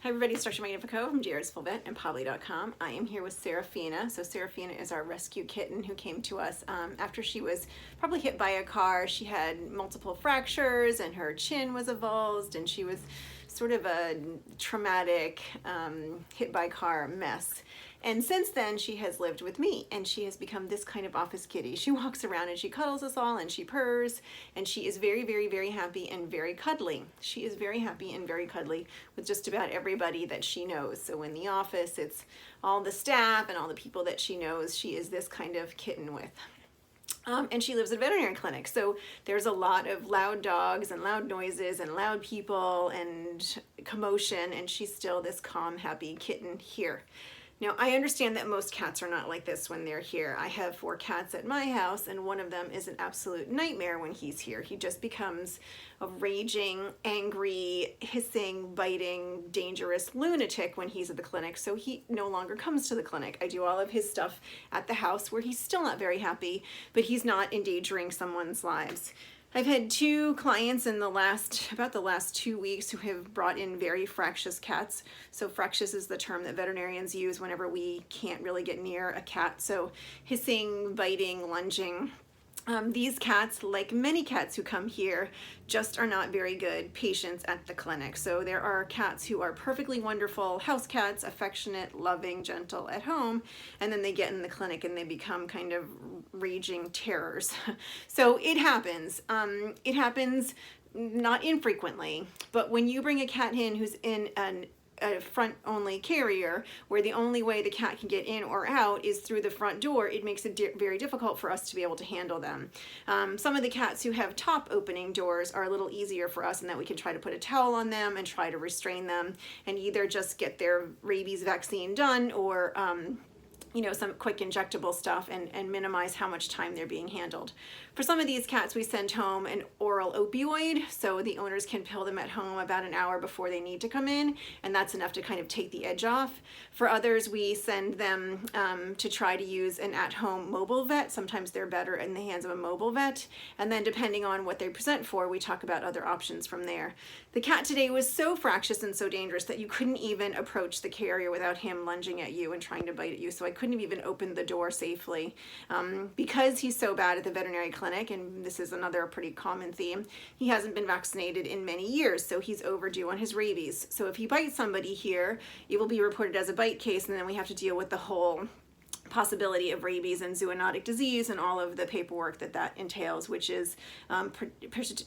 Hi everybody, it's Dr. Magnifico from JRsFullVet and Pobly.com. I am here with Serafina. So Serafina is our rescue kitten who came to us after she was probably hit by a car. She had multiple fractures and her chin was avulsed and she was sort of a traumatic hit by car mess. And since then, she has lived with me and she has become this kind of office kitty. She walks around and she cuddles us all and she purrs and she is very, very, very happy and very cuddly. She is very happy and very cuddly with just about everybody that she knows. So in the office, it's all the staff and all the people that she knows. She is this kind of kitten with. And she lives at a veterinary clinic, so there's a lot of loud dogs and loud noises and loud people and commotion, and she's still this calm, happy kitten here. Now, I understand that most cats are not like this when they're here. I have 4 cats at my house, and one of them is an absolute nightmare when he's here. He just becomes a raging, angry, hissing, biting, dangerous lunatic when he's at the clinic, so he no longer comes to the clinic. I do all of his stuff at the house where he's still not very happy, but he's not endangering someone's lives. I've had 2 clients in about the last 2 weeks who have brought in very fractious cats. So fractious is the term that veterinarians use whenever we can't really get near a cat. So hissing, biting, lunging. These cats, like many cats who come here, just are not very good patients at the clinic. So there are cats who are perfectly wonderful house cats, affectionate, loving, gentle at home, and then they get in the clinic and they become kind of raging terrors. So it happens. It happens not infrequently, but when you bring a cat in who's in a front-only carrier where the only way the cat can get in or out is through the front door, it makes it very difficult for us to be able to handle them. Some of the cats who have top opening doors are a little easier for us in that we can try to put a towel on them and try to restrain them and either just get their rabies vaccine done or some quick injectable stuff and minimize how much time they're being handled. For some of these cats, we send home an oral opioid, so the owners can pill them at home about an hour before they need to come in, and that's enough to kind of take the edge off. For others, we send them to try to use an at-home mobile vet. Sometimes they're better in the hands of a mobile vet, and then depending on what they present for, we talk about other options from there. The cat today was so fractious and so dangerous that you couldn't even approach the carrier without him lunging at you and trying to bite at you, so I couldn't even open the door safely. Because he's so bad at the veterinary clinic, and this is another pretty common theme, he hasn't been vaccinated in many years, so he's overdue on his rabies. So if he bites somebody here, it will be reported as a bite case, and then we have to deal with the whole possibility of rabies and zoonotic disease and all of the paperwork that entails, which is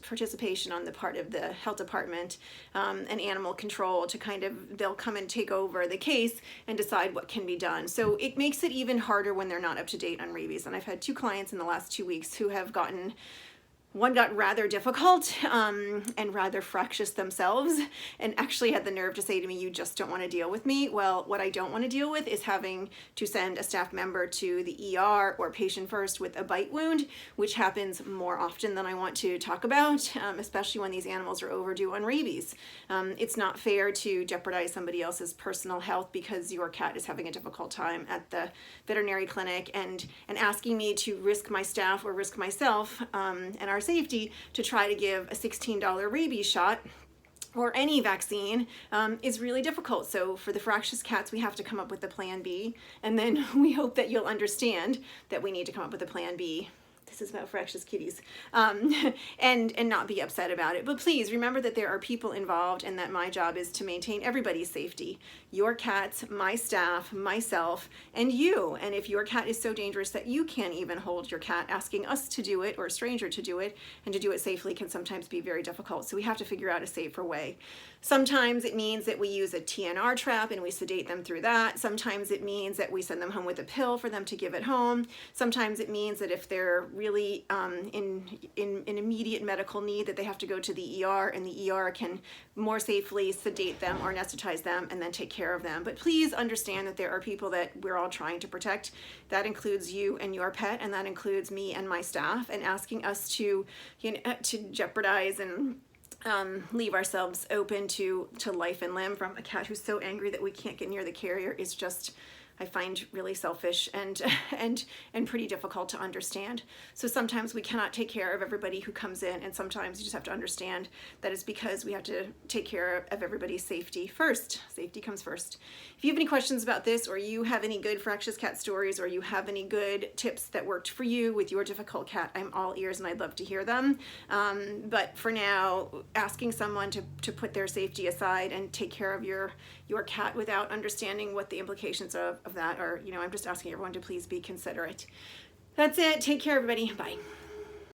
participation on the part of the health department and animal control to they'll come and take over the case and decide what can be done. So it makes it even harder when they're not up to date on rabies. And I've had 2 clients in the last 2 weeks who have one got rather difficult and rather fractious themselves and actually had the nerve to say to me, "You just don't want to deal with me." Well, what I don't want to deal with is having to send a staff member to the ER or patient first with a bite wound, which happens more often than I want to talk about, especially when these animals are overdue on rabies. It's not fair to jeopardize somebody else's personal health because your cat is having a difficult time at the veterinary clinic and asking me to risk my staff or risk myself and our safety to try to give a $16 rabies shot or any vaccine is really difficult. So for the fractious cats, we have to come up with a plan B, and then we hope that you'll understand that we need to come up with a plan B. This is about fractious kitties, and not be upset about it. But please remember that there are people involved and that my job is to maintain everybody's safety. Your cats, my staff, myself, and you. And if your cat is so dangerous that you can't even hold your cat, asking us to do it or a stranger to do it and to do it safely can sometimes be very difficult. So we have to figure out a safer way. Sometimes it means that we use a TNR trap and we sedate them through that. Sometimes it means that we send them home with a pill for them to give at home. Sometimes it means that if they're really in immediate medical need, that they have to go to the ER, and the ER can more safely sedate them or anesthetize them and then take care of them. But please understand that there are people that we're all trying to protect. That includes you and your pet, and that includes me and my staff, and asking us to jeopardize and leave ourselves open to life and limb from a cat who's so angry that we can't get near the carrier is just I find really selfish and and pretty difficult to understand. So sometimes we cannot take care of everybody who comes in, and sometimes you just have to understand that it's because we have to take care of everybody's safety first. Safety comes first. If you have any questions about this, or you have any good fractious cat stories, or you have any good tips that worked for you with your difficult cat, I'm all ears and I'd love to hear them. But for now, asking someone to put their safety aside and take care of your cat without understanding what the implications of that are, I'm just asking everyone to please be considerate. That's it. Take care, everybody. Bye.